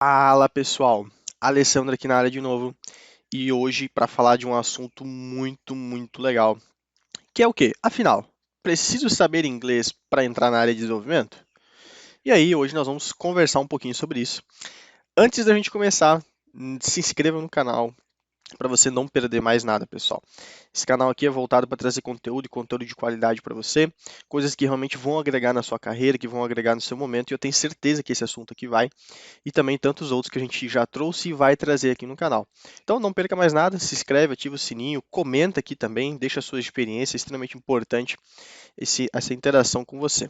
Fala pessoal, Alessandro aqui na área de novo e hoje para falar de um assunto muito legal, que é o quê? Afinal, preciso saber inglês para entrar na área de desenvolvimento? E aí, hoje nós vamos conversar um pouquinho sobre isso. Antes da gente começar, se inscreva no canal, para você não perder mais nada, pessoal. Esse canal aqui é voltado para trazer conteúdo e conteúdo de qualidade para você, coisas que realmente vão agregar na sua carreira, que vão agregar no seu momento, e eu tenho certeza que esse assunto aqui vai, e também tantos outros que a gente já trouxe e vai trazer aqui no canal. Então não perca mais nada, se inscreve, ativa o sininho, comenta aqui também, deixa a sua experiência, é extremamente importante essa interação com você.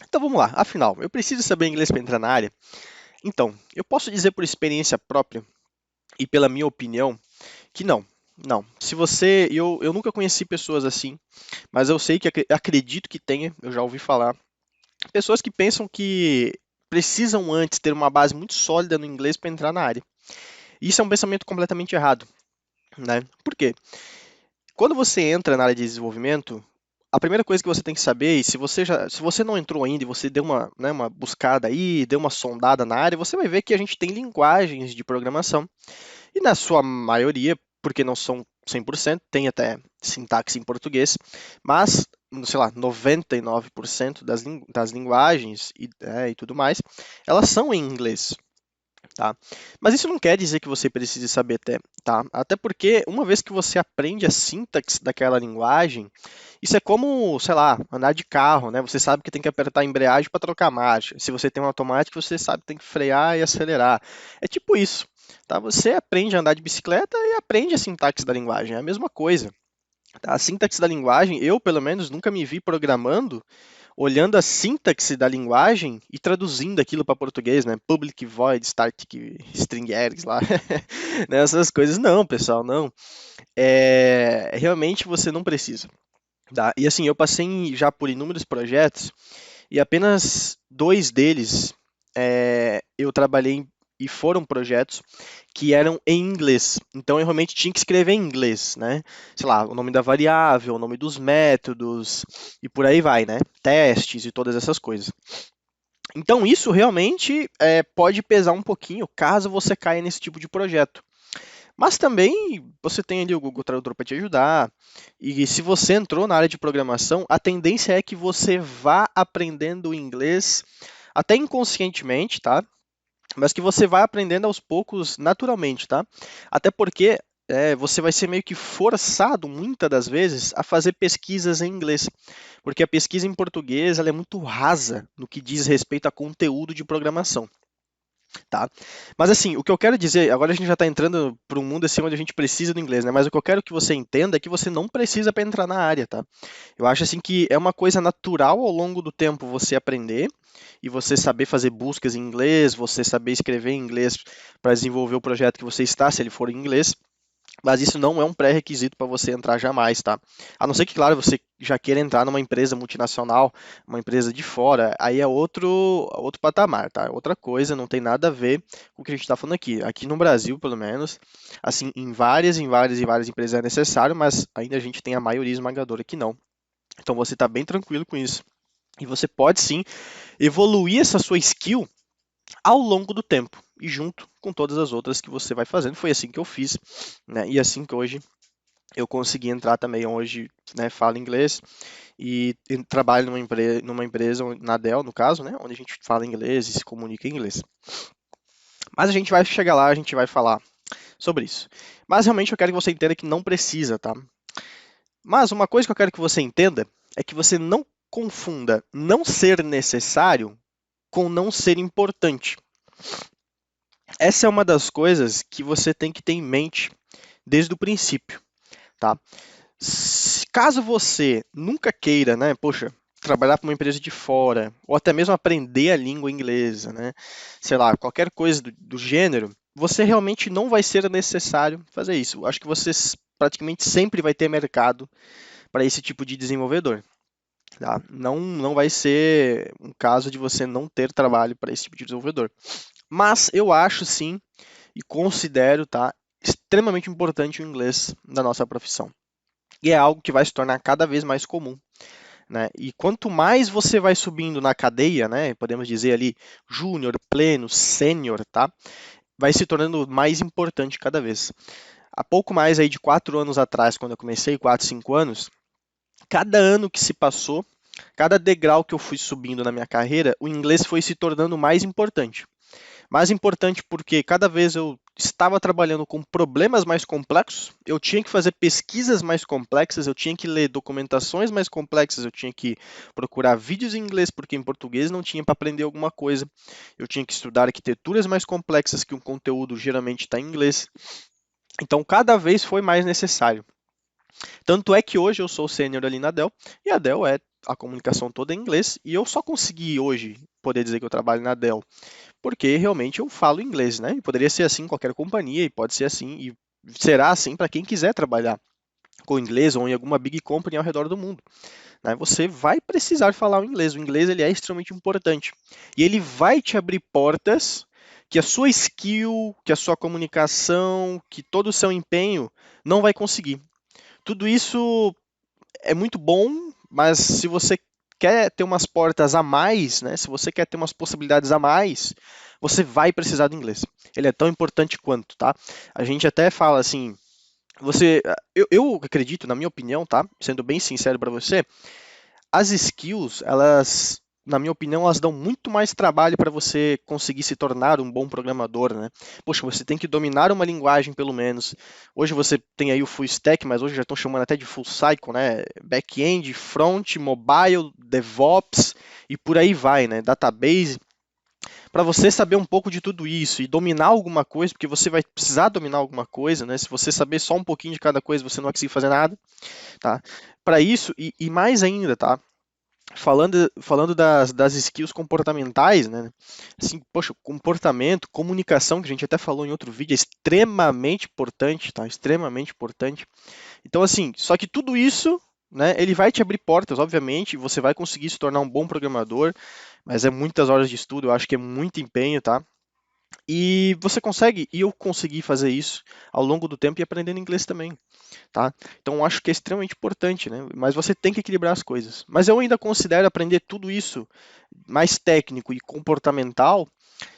Então vamos lá, afinal, eu preciso saber inglês para entrar na área? Então, eu posso dizer por experiência própria e pela minha opinião que não. Não. Se você. Eu nunca conheci pessoas assim, mas eu sei que acredito que tenha, eu já ouvi falar. Pessoas que pensam que precisam antes ter uma base muito sólida no inglês para entrar na área. Isso é um pensamento completamente errado, né? Por quê? Quando você entra na área de desenvolvimento, a primeira coisa que você tem que saber, e se você não entrou ainda e você deu uma buscada aí, deu uma sondada na área, você vai ver que a gente tem linguagens de programação e na sua maioria, porque não são 100%, tem até sintaxe em português, mas, sei lá, 99% das linguagens e tudo mais, elas são em inglês, tá? Mas isso não quer dizer que você precise saber até, tá? Até porque uma vez que você aprende a sintaxe daquela linguagem, isso é como, sei lá, andar de carro, né? Você sabe que tem que apertar a embreagem para trocar a marcha. Se você tem um automático, você sabe que tem que frear e acelerar. É tipo isso, tá? Você aprende a andar de bicicleta e aprende a sintaxe da linguagem, é a mesma coisa. Tá? A sintaxe da linguagem, eu pelo menos nunca me vi programando olhando a sintaxe da linguagem e traduzindo aquilo para português, né? Public void, static string ergs lá, né? Essas coisas. Não, pessoal, não. Realmente você não precisa. Tá? E assim, eu passei já por inúmeros projetos e apenas dois deles eu trabalhei e foram projetos que eram em inglês. Então eu realmente tinha que escrever em inglês, né? Sei lá, o nome da variável, o nome dos métodos e por aí vai, né? Testes e todas essas coisas. Então isso realmente pode pesar um pouquinho caso você caia nesse tipo de projeto. Mas também você tem ali o Google Tradutor para te ajudar. E se você entrou na área de programação, a tendência é que você vá aprendendo inglês até inconscientemente, tá? Mas que você vai aprendendo aos poucos naturalmente, tá? Até porque você vai ser meio que forçado, muitas das vezes, a fazer pesquisas em inglês. Porque a pesquisa em português ela é muito rasa no que diz respeito a conteúdo de programação. Tá? Mas assim, o que eu quero dizer, agora a gente já está entrando para um mundo assim onde a gente precisa do inglês, né? Mas o que eu quero que você entenda é que você não precisa para entrar na área, tá? Eu acho assim que é uma coisa natural ao longo do tempo você aprender e você saber fazer buscas em inglês, você saber escrever em inglês para desenvolver o projeto que você está, se ele for em inglês. Mas isso não é um pré-requisito para você entrar jamais, tá? A não ser que, claro, você já queira entrar numa empresa multinacional, uma empresa de fora, aí é outro patamar, tá? Outra coisa, não tem nada a ver com o que a gente está falando aqui. Aqui no Brasil, pelo menos, assim, em várias empresas é necessário, mas ainda a gente tem a maioria esmagadora que não. Então você está bem tranquilo com isso. E você pode sim evoluir essa sua skill ao longo do tempo e junto com todas as outras que você vai fazendo. Foi assim que eu fiz, né? E assim que hoje eu consegui entrar também. Hoje, né, falo inglês e trabalho numa empresa, na Dell, no caso, né, onde a gente fala inglês e se comunica em inglês. Mas a gente vai chegar lá, a gente vai falar sobre isso. Mas realmente eu quero que você entenda que não precisa, tá? Mas uma coisa que eu quero que você entenda é que você não confunda não ser necessário com não ser importante. Essa é uma das coisas que você tem que ter em mente desde o princípio, tá? Caso você nunca queira, né, poxa, trabalhar para uma empresa de fora, ou até mesmo aprender a língua inglesa, né, sei lá, qualquer coisa do gênero, você realmente não vai ser necessário fazer isso. Acho que você praticamente sempre vai ter mercado para esse tipo de desenvolvedor. Tá? Não vai ser um caso de você não ter trabalho para esse tipo de desenvolvedor. Mas eu acho sim e considero, tá, extremamente importante o inglês na nossa profissão. E é algo que vai se tornar cada vez mais comum, né? E quanto mais você vai subindo na cadeia, né, podemos dizer ali júnior, pleno, sênior, tá? Vai se tornando mais importante cada vez. Há pouco mais aí de 4 anos atrás, quando eu comecei, 4, 5 anos, cada ano que se passou, cada degrau que eu fui subindo na minha carreira, o inglês foi se tornando mais importante. Mais importante porque cada vez eu estava trabalhando com problemas mais complexos, eu tinha que fazer pesquisas mais complexas, eu tinha que ler documentações mais complexas, eu tinha que procurar vídeos em inglês porque em português não tinha para aprender alguma coisa, eu tinha que estudar arquiteturas mais complexas que um conteúdo geralmente está em inglês. Então cada vez foi mais necessário. Tanto é que hoje eu sou sênior ali na Dell e a Dell é a comunicação toda em inglês e eu só consegui hoje poder dizer que eu trabalho na Dell porque realmente eu falo inglês, né? E poderia ser assim em qualquer companhia, e pode ser assim, e será assim para quem quiser trabalhar com inglês ou em alguma big company ao redor do mundo, né? Você vai precisar falar o inglês. O inglês ele é extremamente importante e ele vai te abrir portas que a sua skill, que a sua comunicação, que todo o seu empenho não vai conseguir. Tudo isso é muito bom, mas se você quer ter umas portas a mais, né? Se você quer ter umas possibilidades a mais, você vai precisar do inglês. Ele é tão importante quanto, tá? A gente até fala assim, eu acredito, na minha opinião, tá? Sendo bem sincero para você, as skills, elas, na minha opinião, elas dão muito mais trabalho para você conseguir se tornar um bom programador, né? Poxa, você tem que dominar uma linguagem, pelo menos. Hoje você tem aí o full stack, mas hoje já estão chamando até de full cycle, né? Back-end, front, mobile, DevOps e por aí vai, né? Database. Para você saber um pouco de tudo isso e dominar alguma coisa, porque você vai precisar dominar alguma coisa, né? Se você saber só um pouquinho de cada coisa, você não vai conseguir fazer nada, tá? Para isso, e mais ainda, tá? Falando das skills comportamentais, né? Assim, poxa, comportamento, comunicação, que a gente até falou em outro vídeo, é extremamente importante, tá? Extremamente importante. Então, assim, só que tudo isso, né, ele vai te abrir portas, obviamente, você vai conseguir se tornar um bom programador, mas é muitas horas de estudo, eu acho que é muito empenho, tá? E você consegue, e eu consegui fazer isso ao longo do tempo e aprendendo inglês também, tá? Então eu acho que é extremamente importante, né? Mas você tem que equilibrar as coisas. Mas eu ainda considero aprender tudo isso mais técnico e comportamental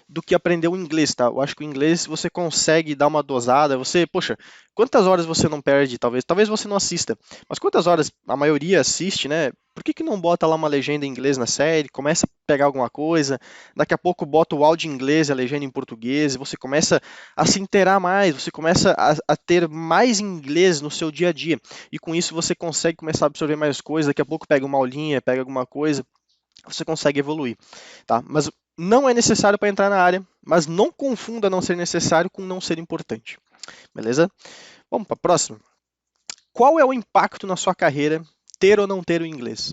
do que aprender o inglês, tá? Eu acho que o inglês você consegue dar uma dosada. Você, poxa, quantas horas você não perde, talvez você não assista, mas quantas horas a maioria assiste, né? Por que que não bota lá uma legenda em inglês na série, começa a pegar alguma coisa, daqui a pouco bota o áudio em inglês e a legenda em português, e você começa a se inteirar mais, você começa a ter mais inglês no seu dia a dia, e com isso você consegue começar a absorver mais coisas, daqui a pouco pega uma aulinha, pega alguma coisa, você consegue evoluir, tá? Mas não é necessário para entrar na área, mas não confunda não ser necessário com não ser importante, beleza? Vamos para a próxima. Qual é o impacto na sua carreira ter ou não ter o inglês?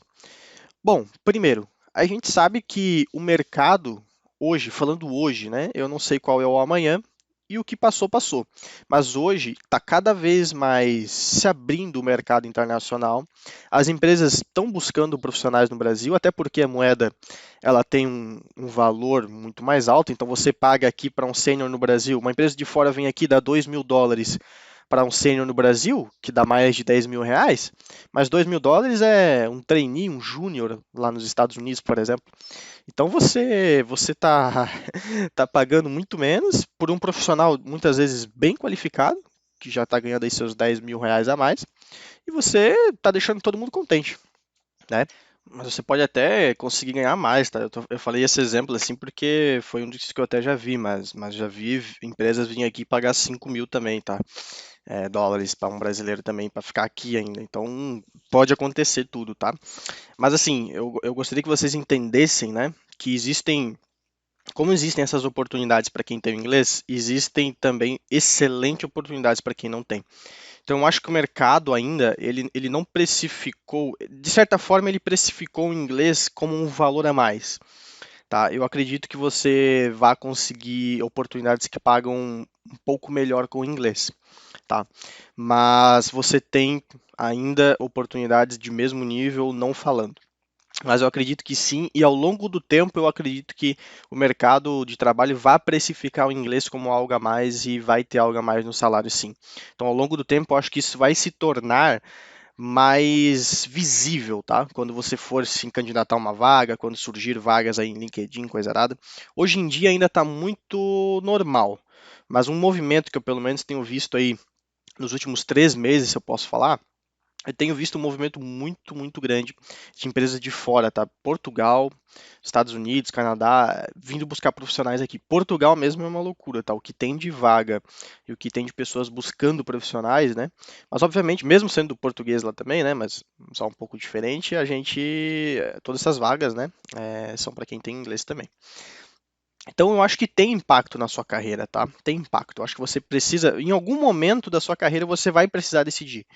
Bom, primeiro, a gente sabe que o mercado hoje, falando hoje, né? Eu não sei qual é o amanhã e o que passou, passou. Mas hoje está cada vez mais se abrindo o mercado internacional. As empresas estão buscando profissionais no Brasil, até porque a moeda ela tem um valor muito mais alto. Então você paga aqui para um sênior no Brasil, uma empresa de fora vem aqui dá US$ 2.000 para um sênior no Brasil, que dá mais de R$ 10.000, mas US$ 2.000 é um trainee, um júnior lá nos Estados Unidos, por exemplo. Então você tá, tá pagando muito menos por um profissional muitas vezes bem qualificado, que já está ganhando aí seus R$ 10.000 a mais, e você está deixando todo mundo contente, né? Mas você pode até conseguir ganhar mais, tá? Eu falei esse exemplo assim porque foi um dos que eu até já vi, mas já vi empresas virem aqui pagar 5.000 também, tá? Dólares para um brasileiro também, para ficar aqui ainda. Então, pode acontecer tudo, tá? Mas assim, eu gostaria que vocês entendessem, né, que existem, como existem essas oportunidades para quem tem o inglês, existem também excelentes oportunidades para quem não tem. Então, eu acho que o mercado ainda, ele não precificou, de certa forma, ele precificou o inglês como um valor a mais, tá? Eu acredito que você vai conseguir oportunidades que pagam um pouco melhor com o inglês, tá? Mas você tem ainda oportunidades de mesmo nível não falando. Mas eu acredito que sim, e ao longo do tempo eu acredito que o mercado de trabalho vai precificar o inglês como algo a mais e vai ter algo a mais no salário sim. Então ao longo do tempo eu acho que isso vai se tornar mais visível, tá? Quando você for se candidatar a uma vaga, quando surgir vagas aí em LinkedIn, coisa arada. Hoje em dia ainda está muito normal, mas um movimento que eu pelo menos tenho visto aí nos últimos 3 meses, se eu posso falar, eu tenho visto um movimento muito, muito grande de empresas de fora, tá? Portugal, Estados Unidos, Canadá, vindo buscar profissionais aqui. Portugal mesmo é uma loucura, tá? O que tem de vaga e o que tem de pessoas buscando profissionais, né? Mas obviamente, mesmo sendo português lá também, né? Mas só um pouco diferente, a gente, todas essas vagas, né? São para quem tem inglês também. Então eu acho que tem impacto na sua carreira, tá? Tem impacto. Eu acho que você precisa, em algum momento da sua carreira, você vai precisar decidir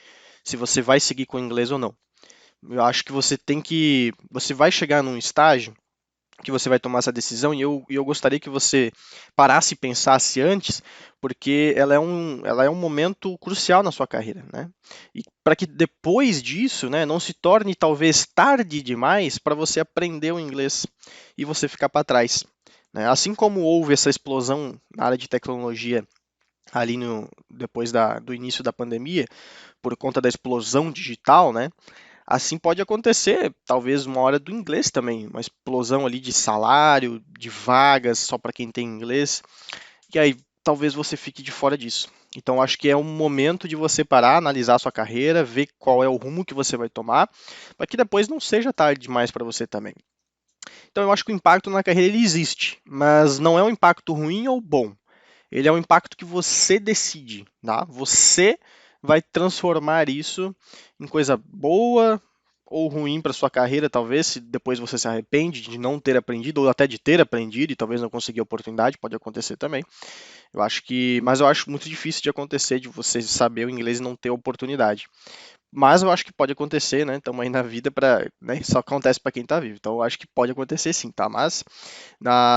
se você vai seguir com o inglês ou não. Eu acho que você vai chegar num estágio que você vai tomar essa decisão e eu gostaria que você parasse e pensasse antes, porque ela é um momento crucial na sua carreira, né? E para que depois disso, né, não se torne talvez tarde demais para você aprender o inglês e você ficar para trás, né? Assim como houve essa explosão na área de tecnologia ali depois do início da pandemia, por conta da explosão digital, né? Assim pode acontecer, talvez uma hora do inglês também, uma explosão ali de salário, de vagas só para quem tem inglês, e aí talvez você fique de fora disso. Então acho que é um momento de você parar, analisar a sua carreira, ver qual é o rumo que você vai tomar, para que depois não seja tarde demais para você também. Então eu acho que o impacto na carreira ele existe, mas não é um impacto ruim ou bom. Ele é um impacto que você decide, tá? Você vai transformar isso em coisa boa ou ruim para sua carreira, talvez, se depois você se arrepende de não ter aprendido ou até de ter aprendido e talvez não conseguir a oportunidade, pode acontecer também. Mas eu acho muito difícil de acontecer de você saber o inglês e não ter oportunidade. Mas eu acho que pode acontecer, né? Estamos aí na vida para, né? Só acontece para quem está vivo. Então eu acho que pode acontecer sim, tá? Mas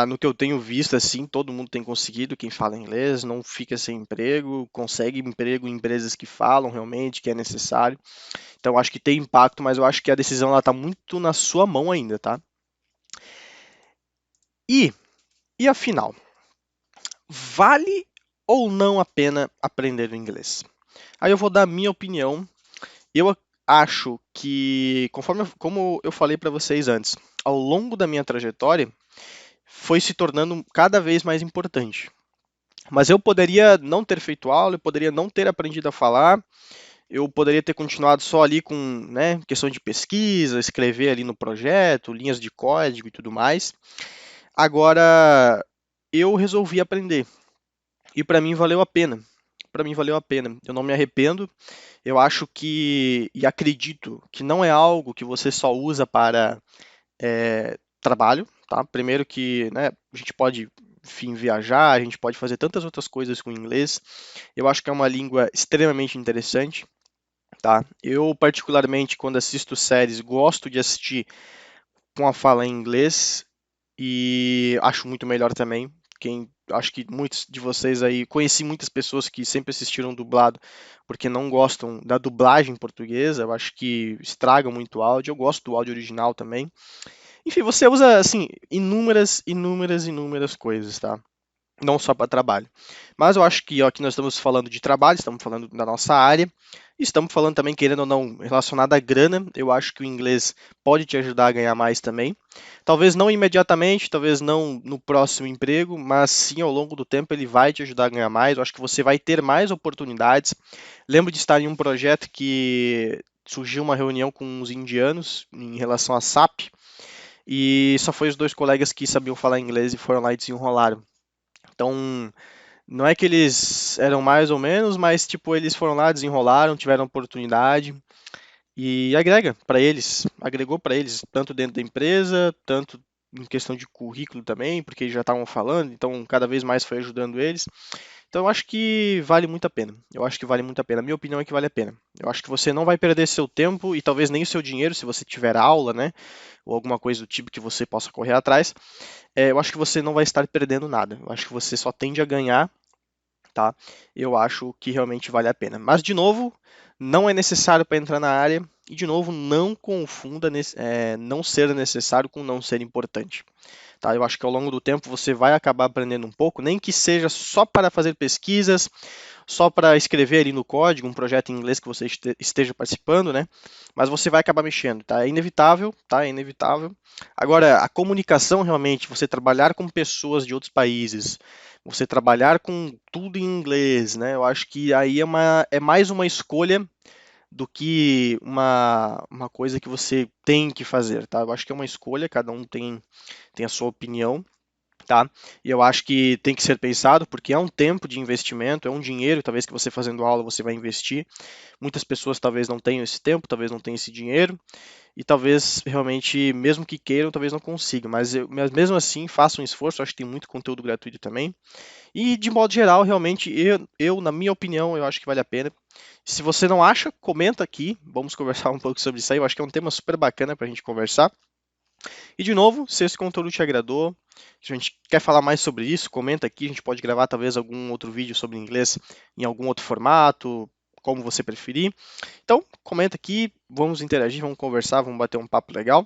no que eu tenho visto, assim, todo mundo tem conseguido, quem fala inglês, não fica sem emprego, consegue emprego em empresas que falam realmente que é necessário. Então acho que tem impacto, mas eu acho que a decisão ela tá muito na sua mão ainda, tá? E, e afinal, vale ou não a pena aprender o inglês? Aí eu vou dar a minha opinião. Eu acho que, como eu falei para vocês antes, ao longo da minha trajetória, foi se tornando cada vez mais importante. Mas eu poderia não ter feito aula, eu poderia não ter aprendido a falar, eu poderia ter continuado só ali com, né, questão de pesquisa, escrever ali no projeto, linhas de código e tudo mais. Agora, eu resolvi aprender e para mim valeu a pena. Para mim valeu a pena. Eu não me arrependo. Eu acho que e acredito que não é algo que você só usa para trabalho, tá? Primeiro que, né, a gente pode, enfim, viajar, a gente pode fazer tantas outras coisas com o inglês. Eu acho que é uma língua extremamente interessante, tá? Eu, particularmente, quando assisto séries, gosto de assistir com a fala em inglês e acho muito melhor também. Acho que muitos de vocês aí, conheci muitas pessoas que sempre assistiram dublado porque não gostam da dublagem portuguesa, eu acho que estraga muito o áudio. Eu gosto do áudio original também. Enfim, você usa assim inúmeras, inúmeras, inúmeras coisas, tá? Não só para trabalho. Mas eu acho que ó, aqui nós estamos falando de trabalho, estamos falando da nossa área, e estamos falando também, querendo ou não, relacionado à grana. Eu acho que o inglês pode te ajudar a ganhar mais também. Talvez não imediatamente, talvez não no próximo emprego, mas sim ao longo do tempo ele vai te ajudar a ganhar mais. Eu acho que você vai ter mais oportunidades. Lembro de estar em um projeto que surgiu uma reunião com uns indianos em relação a SAP, e só foi os dois colegas que sabiam falar inglês e foram lá e desenrolaram. Então, não é que eles eram mais ou menos, mas tipo, eles foram lá, desenrolaram, tiveram oportunidade e agrega para eles, agregou para eles, tanto dentro da empresa, tanto em questão de currículo também, porque eles já estavam falando, então cada vez mais foi ajudando eles. Então eu acho que vale muito a pena. Eu acho que vale muito a pena. A minha opinião é que vale a pena. Eu acho que você não vai perder seu tempo e talvez nem o seu dinheiro se você tiver aula, né? Ou alguma coisa do tipo que você possa correr atrás. Eu acho que você não vai estar perdendo nada. Eu acho que você só tende a ganhar, tá? Eu acho que realmente vale a pena. Mas, de novo, não é necessário para entrar na área. E, de novo, não confunda não ser necessário com não ser importante. tá? Eu acho que ao longo do tempo você vai acabar aprendendo um pouco, nem que seja só para fazer pesquisas, só para escrever ali no código, um projeto em inglês que você esteja participando, né? Mas você vai acabar mexendo, tá? É inevitável, tá? É inevitável. Agora, a comunicação realmente, você trabalhar com pessoas de outros países, você trabalhar com tudo em inglês, né? Eu acho que aí é mais uma escolha do que uma coisa que você tem que fazer, tá? Eu acho que é uma escolha, cada um tem a sua opinião, tá? E eu acho que tem que ser pensado, porque é um tempo de investimento, é um dinheiro, talvez que você fazendo aula você vai investir. Muitas pessoas talvez não tenham esse tempo, talvez não tenham esse dinheiro, e talvez realmente, mesmo que queiram, talvez não consigam. Mas mesmo assim, façam um esforço, acho que tem muito conteúdo gratuito também. E de modo geral, realmente, na minha opinião, eu acho que vale a pena. Se você não acha, comenta aqui, vamos conversar um pouco sobre isso aí. Eu acho que é um tema super bacana para a gente conversar. E de novo, se esse conteúdo te agradou, se a gente quer falar mais sobre isso, comenta aqui, a gente pode gravar talvez algum outro vídeo sobre inglês em algum outro formato, como você preferir. Então, comenta aqui, vamos interagir, vamos conversar, vamos bater um papo legal.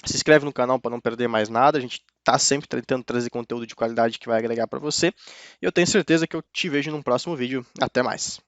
Se inscreve no canal para não perder mais nada, a gente está sempre tentando trazer conteúdo de qualidade que vai agregar para você. E eu tenho certeza que eu te vejo num próximo vídeo. Até mais!